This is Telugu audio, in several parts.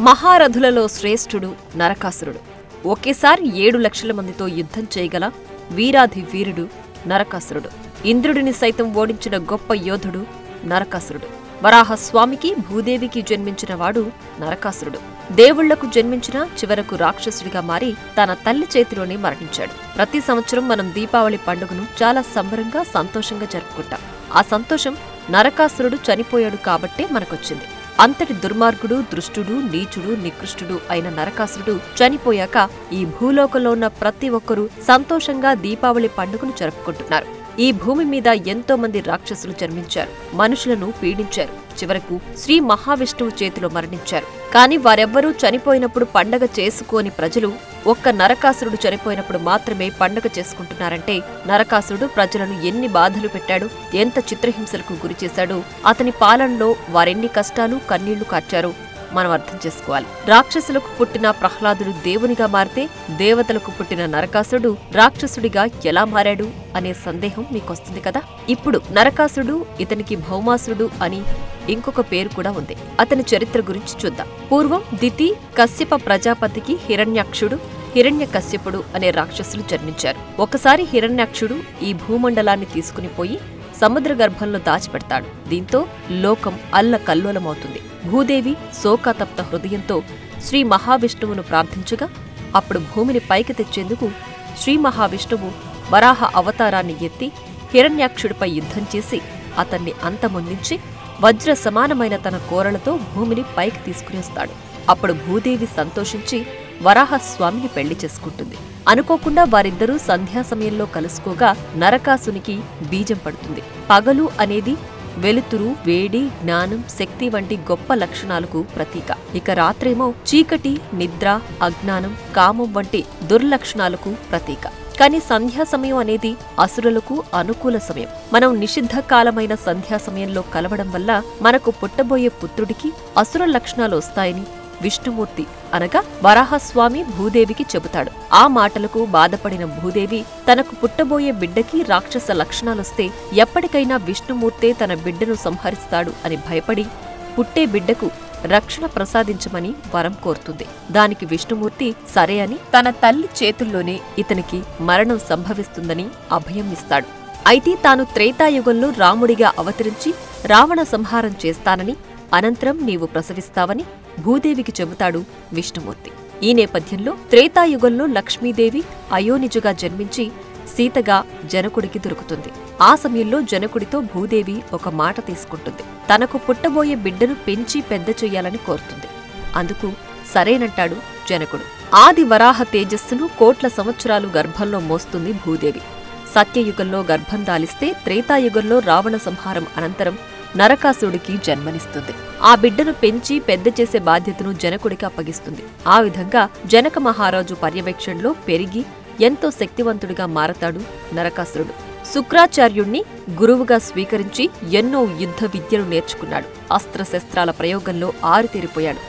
మహారథులలో శ్రేష్ఠుడు నరకాసురుడు. ఒకేసారి 7 లక్షల మందితో యుద్ధం చేయగల వీరాధి వీరుడు నరకాసురుడు. ఇంద్రుడిని సైతం ఓడించిన గొప్ప యోధుడు నరకాసురుడు. వరాహస్వామికి భూదేవికి జన్మించిన వాడు నరకాసురుడు. దేవుళ్లకు జన్మించిన చివరకు రాక్షసుడిగా మారి తన తల్లి చేతిలోనే మరణించాడు. ప్రతి సంవత్సరం మనం దీపావళి పండుగను చాలా సంబరంగా సంతోషంగా జరుపుకుంటాం. ఆ సంతోషం నరకాసురుడు చనిపోయాడు కాబట్టే మనకొచ్చింది. అంతటి దుర్మార్గుడు, దుష్టుడు, నీచుడు, నికృష్టుడు అయిన నరకాసురుడు చనిపోయాక ఈ భూలోకంలో ఉన్న ప్రతి ఒక్కరూ సంతోషంగా దీపావళి పండుగను జరుపుకుంటున్నారు. ఈ భూమి మీద ఎంతో మంది రాక్షసులు జన్మించారు, మనుషులను పీడించారు, చివరకు శ్రీ మహావిష్ణువు చేతిలో మరణించారు. కాని వారెవ్వరూ చనిపోయినప్పుడు పండగ చేసుకోని ప్రజలు ఒక్క నరకాసురుడు చనిపోయినప్పుడు మాత్రమే పండగ చేసుకుంటున్నారంటే నరకాసురుడు ప్రజలను ఎన్ని బాధలు పెట్టాడు, ఎంత చిత్రహింసలకు గురిచేశాడో, అతని పాలనలో వారెన్ని కష్టాలు కన్నీళ్లు కార్చారో మనం అర్థం చేసుకోవాలి. రాక్షసులకు పుట్టిన ప్రహ్లాదుడు దేవునిగా మారితే దేవతలకు పుట్టిన నరకాసురుడు రాక్షసుడిగా ఎలా మారాడు అనే సందేహం మీకొస్తుంది కదా. ఇప్పుడు నరకాసురుడు, ఇతనికి భౌమాసురుడు అని ఇంకొక పేరు కూడా ఉంది. అతని చరిత్ర గురించి చూద్దాం. పూర్వం దితి కశ్యప ప్రజాపతికి హిరణ్యాక్షుడు, హిరణ్యకశ్యపుడు అనే రాక్షసులు జన్మించారు. ఒకసారి హిరణ్యాక్షుడు ఈ భూమండలాన్ని తీసుకుని పోయి సముద్ర గర్భంలో దాచిపెడతాడు. దీంతో లోకం అల్లకల్లోలమవుతుంది. భూదేవి శోకాతప్త హృదయంతో శ్రీ మహావిష్ణువును ప్రార్థించగా అప్పుడు భూమిని పైకి తెచ్చేందుకు శ్రీ మహావిష్ణువు వరాహ అవతారాన్ని ఎత్తి హిరణ్యాక్షుడిపై యుద్ధం చేసి అతన్ని అంతమొందించి వజ్ర సమానమైన తన కోరలతో భూమిని పైకి తీసుకుని వస్తాడు. అప్పుడు భూదేవి సంతోషించి వరాహస్వామిని పెళ్లి చేసుకుంటుంది. అనుకోకుండా వారిద్దరూ సంధ్యా సమయంలో కలుసుకోగా నరకాసునికి బీజం పడుతుంది. పగలు అనేది వెలుతురు, వేడి, జ్ఞానం, శక్తి వంటి గొప్ప లక్షణాలకు ప్రతీక. ఇక రాత్రేమో చీకటి, నిద్ర, అజ్ఞానం, కామం వంటి దుర్లక్షణాలకు ప్రతీక. కానీ సంధ్యా సమయం అనేది అసురులకు అనుకూల సమయం. మనం నిషిద్ధ కాలమైన సంధ్యా సమయంలో కలవడం వల్ల మనకు పుట్టబోయే పుత్రుడికి అసుర లక్షణాలు వస్తాయని విష్ణుమూర్తి అనగా వరాహస్వామి భూదేవికి చెబుతాడు. ఆ మాటలకు బాధపడిన భూదేవి తనకు పుట్టబోయే బిడ్డకి రాక్షస లక్షణాలొస్తే ఎప్పటికైనా విష్ణుమూర్తే తన బిడ్డను సంహరిస్తాడు అని భయపడి పుట్టే బిడ్డకు రక్షణ ప్రసాదించమని వరం కోరుతుంది. దానికి విష్ణుమూర్తి సరే అని తన తల్లి చేతుల్లోనే ఇతనికి మరణం సంభవిస్తుందని అభయం ఇస్తాడు. అయితే తాను త్రేతాయుగంలో రాముడిగా అవతరించి రావణ సంహారం చేస్తానని, అనంతరం నీవు ప్రసవిస్తావని భూదేవికి చెబుతాడు విష్ణుమూర్తి. ఈ నేపథ్యంలో త్రేతాయుగంలో లక్ష్మీదేవి అయోనిజుగా జన్మించి సీతగా జనకుడికి దొరుకుతుంది. ఆ సమయంలో జనకుడితో భూదేవి ఒక మాట తీసుకుంటుంది. తనకు పుట్టబోయే బిడ్డను పెంచి పెద్ద చెయ్యాలని కోరుతుంది. అందుకు సరేనంటాడు జనకుడు. ఆది వరాహ తేజస్సును కోట్ల సంవత్సరాలు గర్భంలో మోస్తుంది భూదేవి. సత్యయుగంలో గర్భం దాలిస్తే త్రేతాయుగంలో రావణ సంహారం అనంతరం నరకాసురుడికి జన్మనిస్తుంది. ఆ బిడ్డను పెంచి పెద్ద చేసే బాధ్యతను జనకుడికి అప్పగిస్తుంది. ఆ విధంగా జనక మహారాజు పర్యవేక్షణలో పెరిగి ఎంతో శక్తివంతుడిగా మారతాడు నరకాసురుడు. శుక్రాచార్యుణ్ణి గురువుగా స్వీకరించి ఎన్నో యుద్ధ విద్యలు నేర్చుకున్నాడు. అస్త్రశస్త్రాల ప్రయోగంలో ఆరితేరిపోయాడు.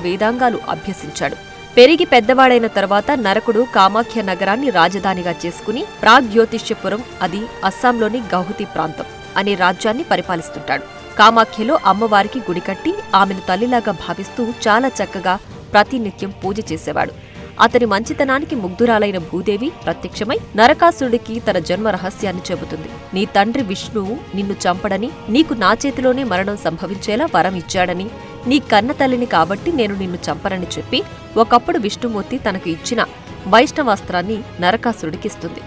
వేదాంగాలు అభ్యసించాడు. పెరిగి పెద్దవాడైన తర్వాత నరకుడు కామాఖ్య నగరాన్ని రాజధానిగా చేసుకుని ప్రాగ్జ్యోతిష్యపురం, అది అస్సాంలోని గౌహతి ప్రాంతం అనే రాజ్యాన్ని పరిపాలిస్తుంటాడు. కామాఖ్యలో అమ్మవారికి గుడి కట్టి ఆమెను తల్లిలాగా భావిస్తూ చాలా చక్కగా ప్రతినిత్యం పూజ చేసేవాడు. అతని మంచితనానికి ముగ్ధురాలైన భూదేవి ప్రత్యక్షమై నరకాసురుడికి తన జన్మ రహస్యాన్ని చెబుతుంది. నీ తండ్రి విష్ణువు నిన్ను చంపడని, నీకు నా చేతిలోనే మరణం సంభవించేలా వరం ఇచ్చాడని, నీ కన్న తల్లిని కాబట్టి నేను నిన్ను చంపనని చెప్పి ఒకప్పుడు విష్ణుమూర్తి తనకు ఇచ్చిన వైష్ణవాస్త్రాన్ని నరకాసురుడికిస్తుంది.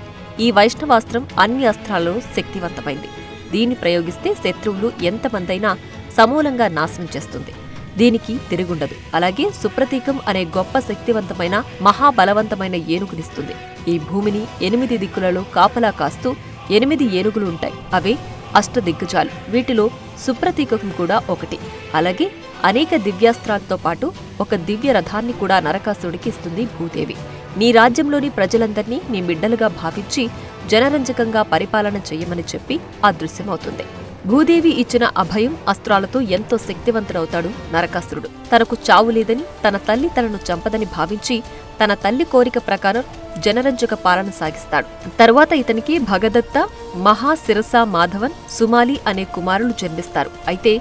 ఈ వైష్ణవాస్త్రం అన్ని అస్త్రాలలో శక్తివంతమైంది. దీన్ని ప్రయోగిస్తే శత్రువులు ఎంతమందైనా సమూలంగా నాశనం చేస్తుంది. దీనికి తిరుగుండదు. అలాగే సుప్రతీకం అనే గొప్ప శక్తివంతమైన మహాబలవంతమైన ఏనుగునిస్తుంది. ఈ భూమిని 8 దిక్కులలో కాపలా కాస్తూ 8 ఏనుగులు ఉంటాయి. అవే అష్టదిగ్గజాలు. వీటిలో సుప్రతీకం కూడా ఒకటి. అలాగే అనేక దివ్యాస్త్రాలతో పాటు ఒక దివ్య రథాన్ని కూడా నరకాసురుడికి ఇస్తుంది భూదేవి. నీ రాజ్యంలోని ప్రజలందర్నీ నీ బిడ్డలుగా భావించి జనరంజకంగా పరిపాలన చెయ్యమని చెప్పి అదృశ్యమవుతుంది. భూదేవి ఇచ్చిన అభయం అస్త్రాలతో ఎంతో శక్తివంతుడవుతాడు నరకాసురుడు. తనకు చావు లేదని, తన తల్లి తనను చంపదని భావించి తన తల్లి కోరిక ప్రకారం జనరంజక పాలన సాగిస్తాడు. తరువాత ఇతనికి భగదత్త, మహాశిరస మాధవన్, సుమాలి అనే కుమారులు జన్మిస్తారు. అయితే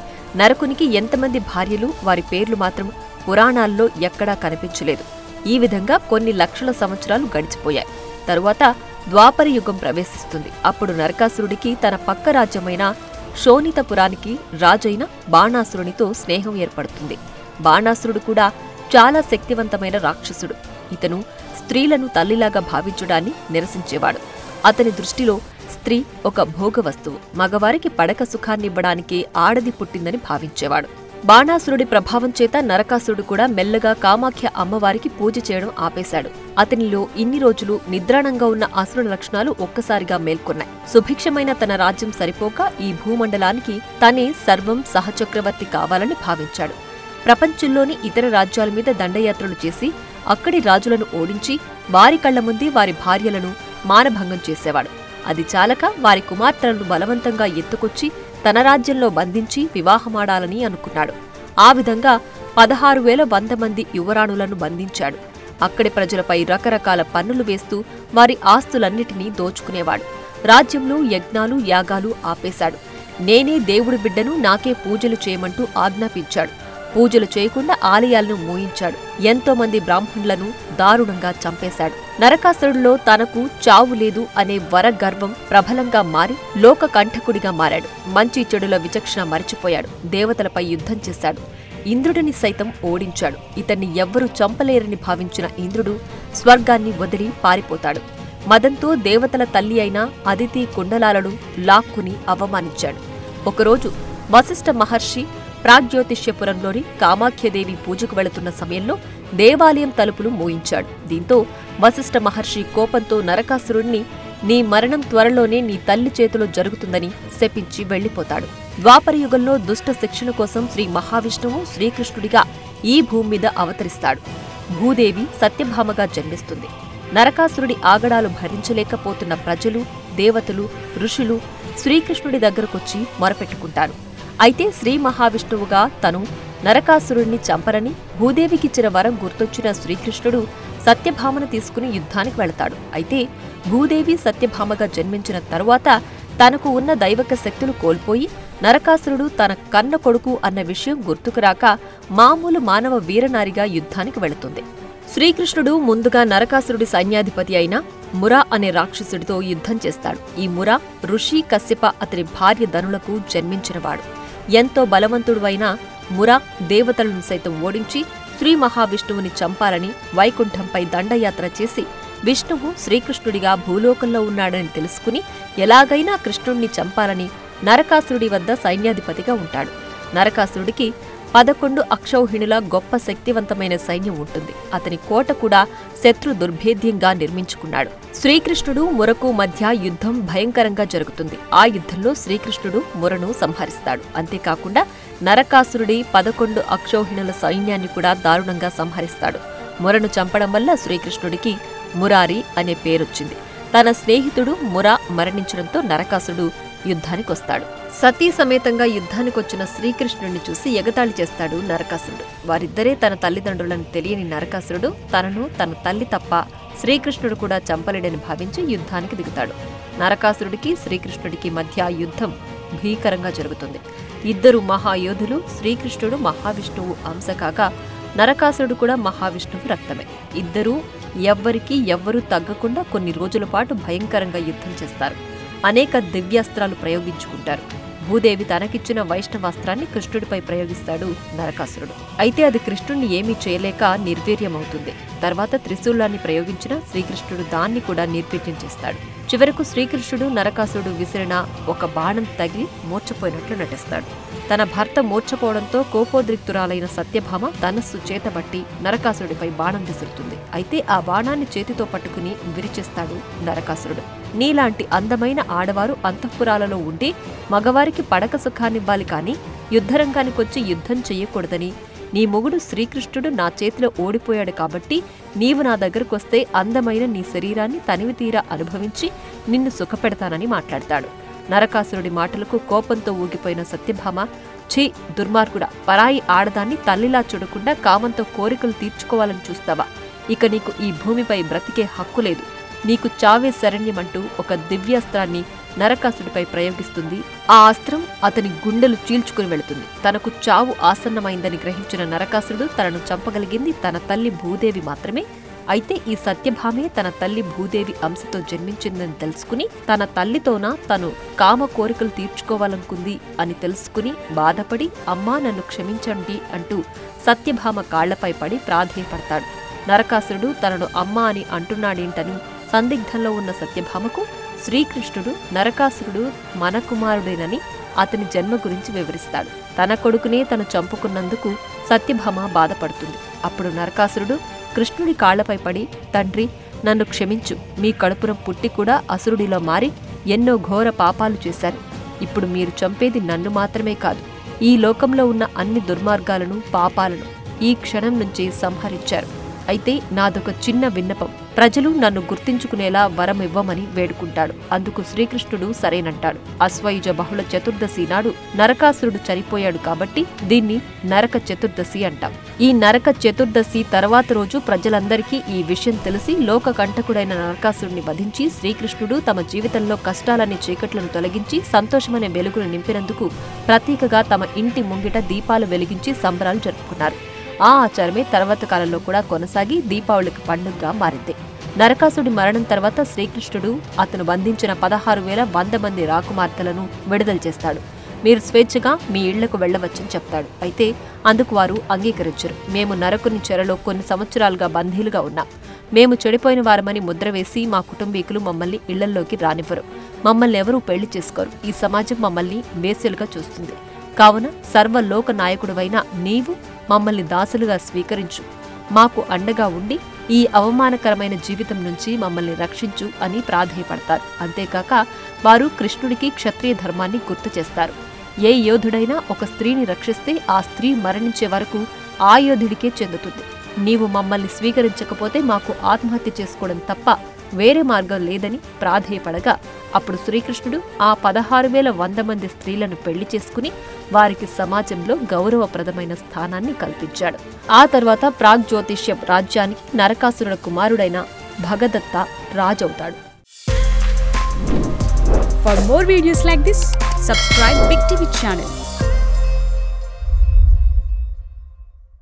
నరకునికి ఎంతమంది భార్యలు, వారి పేర్లు మాత్రం పురాణాల్లో ఎక్కడా కనిపించలేదు. ఈ విధంగా కొన్ని లక్షల సంవత్సరాలు గడిచిపోయాయి. తరువాత ద్వాపర యుగం ప్రవేశిస్తుంది. అప్పుడు నరకాసురుడికి తన పక్క రాజ్యమైన శోణితపురానికి రాజైన బాణాసురునితో స్నేహం ఏర్పడుతుంది. బాణాసురుడు కూడా చాలా శక్తివంతమైన రాక్షసుడు. ఇతను స్త్రీలను తల్లిలాగా భావించడాన్ని నిరసించేవాడు. అతని దృష్టిలో స్త్రీ ఒక భోగ వస్తువు, మగవారికి పడక సుఖాన్నివ్వడానికే ఆడది పుట్టిందని భావించేవాడు. బాణాసురుడి ప్రభావం చేత నరకాసురుడు కూడా మెల్లగా కామాఖ్య అమ్మవారికి పూజ చేయడం ఆపేశాడు. అతనిలో ఇన్ని రోజులు నిద్రాణంగా ఉన్న అసురుల లక్షణాలు ఒక్కసారిగా మేల్కొన్నాయి. సుభిక్షమైన తన రాజ్యం సరిపోక ఈ భూమండలానికి తనే సర్వం సహచక్రవర్తి కావాలని భావించాడు. ప్రపంచంలోని ఇతర రాజ్యాల మీద దండయాత్రలు చేసి అక్కడి రాజులను ఓడించి వారి కళ్ల ముందే వారి భార్యలను మానభంగం చేసేవాడు. అది చాలక వారి కుమార్తెలను బలవంతంగా ఎత్తుకొచ్చి తన రాజ్యంలో బంధించి వివాహమాడాలని అనుకున్నాడు. ఆ విధంగా 16,100 మంది యువరాణులను బంధించాడు. అక్కడి ప్రజలపై రకరకాల పన్నులు వేస్తూ వారి ఆస్తులన్నిటినీ దోచుకునేవాడు. రాజ్యంలో యజ్ఞాలు యాగాలు ఆపేశాడు. నేనే దేవుడి బిడ్డను, నాకే పూజలు చేయమంటూ ఆజ్ఞాపించాడు. పూజలు చేయకుండా ఆలయాలను మూయించాడు. ఎంతో మంది బ్రాహ్మణులను దారుణంగా చంపేశాడు. నరకాసురుడిలో తనకు చావు లేదు అనే వరగర్వం ప్రబలంగా మారి లోక కంఠకుడిగా మారాడు. మంచి చెడుల విచక్షణ మరిచిపోయాడు. దేవతలపై యుద్ధం చేశాడు. ఇంద్రుడిని సైతం ఓడించాడు. ఇతన్ని ఎవ్వరూ చంపలేరని భావించిన ఇంద్రుడు స్వర్గాన్ని వదిలి పారిపోతాడు. మదంతో దేవతల తల్లి అయిన అదితి కుండలాలను లాక్కుని అవమానించాడు. ఒకరోజు వశిష్ఠ మహర్షి ప్రాగ్జ్యోతిష్యపురంలోని కామాఖ్యదేవి పూజకు వెళుతున్న సమయంలో దేవాలయం తలుపులు మూయించాడు. దీంతో వశిష్ఠ మహర్షి కోపంతో నరకాసురుణ్ణి నీ మరణం త్వరలోనే నీ తల్లి చేతిలో జరుగుతుందని శపించి వెళ్లిపోతాడు. ద్వాపరయుగంలో దుష్ట శిక్షణ కోసం శ్రీ మహావిష్ణువు శ్రీకృష్ణుడిగా ఈ భూమి మీద అవతరిస్తాడు. భూదేవి సత్యభామగా జన్మిస్తుంది. నరకాసురుడి ఆగడాలు భరించలేకపోతున్న ప్రజలు, దేవతలు, ఋషులు శ్రీకృష్ణుడి దగ్గరకొచ్చి మొరపెట్టుకుంటారు. అయితే శ్రీ మహావిష్ణువుగా తను నరకాసురుడిని చంపరని భూదేవికిచ్చిన వరం గుర్తొచ్చిన శ్రీకృష్ణుడు సత్యభామను తీసుకుని యుద్ధానికి వెళతాడు. అయితే భూదేవి సత్యభామగా జన్మించిన తరువాత తనకు ఉన్న దైవక శక్తులు కోల్పోయి నరకాసురుడు తన కన్న కొడుకు అన్న విషయం గుర్తుకురాక మామూలు మానవ వీరనారిగా యుద్ధానికి వెళుతుంది. శ్రీకృష్ణుడు ముందుగా నరకాసురుడి సైన్యాధిపతి అయిన మురా అనే రాక్షసుడితో యుద్ధం చేస్తాడు. ఈ మురా ఋషి కశ్యప అతని భార్య ధనులకు జన్మించినవాడు. ఎంతో బలవంతుడు అయిన మురా దేవతలను సైతం ఓడించి శ్రీ మహావిష్ణువుని చంపాలని వైకుంఠంపై దండయాత్ర చేసి విష్ణువు శ్రీకృష్ణుడిగా భూలోకంలో ఉన్నాడని తెలుసుకుని ఎలాగైనా కృష్ణుణ్ణి చంపాలని నరకాసురుడి వద్ద సైన్యాధిపతిగా ఉంటాడు. నరకాసురుడికి 11 అక్షౌహిణుల గొప్ప శక్తివంతమైన సైన్యం ఉంటుంది. అతని కోట కూడా శత్రు దుర్భేద్యంగా నిర్మించుకున్నాడు. శ్రీకృష్ణుడు మురకు మధ్య యుద్ధం భయంకరంగా జరుగుతుంది. ఆ యుద్ధంలో శ్రీకృష్ణుడు మురను సంహరిస్తాడు. అంతేకాకుండా నరకాసురుడి 11 అక్షౌహిణుల సైన్యాన్ని కూడా దారుణంగా సంహరిస్తాడు. మురను చంపడం వల్ల శ్రీకృష్ణుడికి మురారి అనే పేరొచ్చింది. తన స్నేహితుడు మురా మరణించడంతో నరకాసురుడు యుద్ధానికొస్తాడు. సతీ సమేతంగా యుద్ధానికొచ్చిన శ్రీకృష్ణుడిని చూసి ఎగతాళి చేస్తాడు నరకాసురుడు. వారిద్దరే తన తల్లిదండ్రులను తెలియని నరకాసురుడు తనను తన తల్లి తప్ప శ్రీకృష్ణుడు కూడా చంపలేడని భావించి యుద్ధానికి దిగుతాడు. నరకాసురుడికి శ్రీకృష్ణుడికి మధ్య యుద్ధం భీకరంగా జరుగుతుంది. ఇద్దరు మహాయోధులు. శ్రీకృష్ణుడు మహావిష్ణువు అంశ కాగా నరకాసురుడు కూడా మహావిష్ణువు రక్తమే. ఇద్దరూ ఎవ్వరూ తగ్గకుండా కొన్ని రోజుల పాటు భయంకరంగా యుద్ధం చేస్తారు. అనేక దివ్యాస్త్రాలు ప్రయోగించుకుంటారు. భూదేవి తనకిచ్చిన వైష్ణవాస్త్రాన్ని కృష్ణుడిపై ప్రయోగిస్తాడు నరకాసురుడు. అయితే అది కృష్ణుడిని ఏమీ చేయలేక నిర్వీర్యమవుతుంది. తర్వాత త్రిశూలాన్ని ప్రయోగించిన శ్రీకృష్ణుడు దాన్ని కూడా నిర్వీర్యం చేస్తాడు. చివరకు శ్రీకృష్ణుడు నరకాసురుడు విసిరిన ఒక బాణం తగిలి మూర్ఛపోయినట్లు నటిస్తాడు. తన భర్త మూర్ఛపోవడంతో కోపోద్రిక్తురాలైన సత్యభామ ధనస్సు చేతబట్టి నరకాసురుడిపై బాణం విసురుతుంది. అయితే ఆ బాణాన్ని చేతితో పట్టుకుని విరిచేస్తాడు నరకాసురుడు. నీలాంటి అందమైన ఆడవారు అంతఃపురాలలో ఉండి మగవారికి పడక సుఖాన్నివ్వాలి కాని యుద్ధరంగానికొచ్చి యుద్ధం చెయ్యకూడదని, నీ మొగుడు శ్రీకృష్ణుడు నా చేతిలో ఓడిపోయాడు కాబట్టి నీవు నా దగ్గరకొస్తే అందమైన నీ శరీరాన్ని తనివితీరా అనుభవించి నిన్ను సుఖపెడతానని మాట్లాడతాడు. నరకాసురుడి మాటలకు కోపంతో ఊగిపోయిన సత్యభామ, ఛీ దుర్మార్గుడా, పరాయి ఆడదాన్ని తల్లిలా చూడకుండా కామంతో కోరికలు తీర్చుకోవాలని చూస్తావా? ఇక నీకు ఈ భూమిపై బ్రతికే హక్కు లేదు. నీకు చావే శరణ్యమంటూ ఒక దివ్యాస్త్రాన్ని నరకాసుడిపై ప్రయోగిస్తుంది. ఆ అస్త్రం అతని గుండెలు చీల్చుకుని వెళుతుంది. తనకు చావు ఆసన్నమైందని గ్రహించిన నరకాసురుడు తనను చంపగలిగింది తన తల్లి భూదేవి మాత్రమే. అయితే ఈ సత్యభామే తన తల్లి భూదేవి అంశతో జన్మించిందని తెలుసుకుని తన తల్లితోనా తను కామ కోరికలు తీర్చుకోవాలనుకుంది అని తెలుసుకుని బాధపడి అమ్మా నన్ను క్షమించండి అంటూ సత్యభామ కాళ్లపై పడి ప్రాధేయపడతాడు. నరకాసురుడు తనను అమ్మా అని అంటున్నాడేంటని సందిగ్ధంలో ఉన్న సత్యభామకు శ్రీకృష్ణుడు నరకాసురుడు మన కుమారుడేనని అతని జన్మ గురించి వివరిస్తాడు. తన కొడుకునే తను చంపుకున్నందుకు సత్యభామ బాధపడుతుంది. అప్పుడు నరకాసురుడు కృష్ణుడి కాళ్లపై పడి, తండ్రి నన్ను క్షమించు, మీ కడుపున పుట్టి కూడా అసురుడిలో మారి ఎన్నో ఘోర పాపాలు చేశారు. ఇప్పుడు మీరు చంపేది నన్ను మాత్రమే కాదు, ఈ లోకంలో ఉన్న అన్ని దుర్మార్గాలను పాపాలను ఈ క్షణం నుంచి సంహరించారు. అయితే నాదొక చిన్న విన్నపం, ప్రజలు నన్ను గుర్తించుకునేలా వరం ఇవ్వమని వేడుకుంటాడు. అందుకు శ్రీకృష్ణుడు సరేనంటాడు. అశ్వయుజ బహుళ చతుర్దశి నాడు నరకాసురుడు చనిపోయాడు కాబట్టి దీన్ని నరక చతుర్దశి అంటాం. ఈ నరక చతుర్దశి తర్వాత రోజు ప్రజలందరికీ ఈ విషయం తెలిసి లోకకంటకుడైన నరకాసురుడిని వధించి శ్రీకృష్ణుడు తమ జీవితంలో కష్టాలనే చీకట్లను తొలగించి సంతోషమనే వెలుగును నింపినందుకు ప్రతీకగా తమ ఇంటి ముంగిట దీపాలు వెలిగించి సంబరాలు జరుపుకున్నారు. ఆ ఆచారమే తర్వాత కాలంలో కూడా కొనసాగి దీపావళికి పండుగగా మారింది. నరకాసుడి మరణం తర్వాత శ్రీకృష్ణుడు అతను బంధించిన 16,100 మంది రాకుమార్తెలను విడుదల చేస్తాడు. మీరు స్వేచ్ఛగా మీ ఇళ్లకు వెళ్లవచ్చని చెప్తాడు. అయితే అందుకు వారు అంగీకరించరు. మేము నరకుని చెరలో కొన్ని సంవత్సరాలుగా బందీలుగా ఉన్నాం. మేము చెడిపోయిన వారమని ముద్ర వేసి మా కుటుంబీకులు మమ్మల్ని ఇళ్లల్లోకి రానివ్వరు. మమ్మల్ని ఎవరూ పెళ్లి చేసుకోరు. ఈ సమాజం మమ్మల్ని వేశ్యలుగా చూస్తుంది. కావున సర్వలోక నాయకుడివైన నీవు మమ్మల్ని దాసులుగా స్వీకరించు, మాకు అండగా ఉండి ఈ అవమానకరమైన జీవితం నుంచి మమ్మల్ని రక్షించు అని ప్రాధేయపడతారు. అంతేకాక వారు కృష్ణుడికి క్షత్రియ ధర్మాన్ని గుర్తు చేస్తారు. ఏ యోధుడైనా ఒక స్త్రీని రక్షిస్తే ఆ స్త్రీ మరణించే వరకు ఆ యోధుడికే చెందుతుంది. నీవు మమ్మల్ని స్వీకరించకపోతే మాకు ఆత్మహత్య చేసుకోవడం తప్ప వేరే మార్గం లేదని ప్రాధేయపడగా అప్పుడు శ్రీకృష్ణుడు ఆ 16,100 మంది స్త్రీలను పెళ్లి చేసుకుని వారికి సమాజంలో గౌరవప్రదమైన స్థానాన్ని కల్పించాడు. ఆ తర్వాత ప్రాగ్జ్యోతిష్యం రాజ్యానికి నరకాసురుడు కుమారుడైన భగదత్త రాజవుతాడు. For more videos like this, subscribe Big TV channel.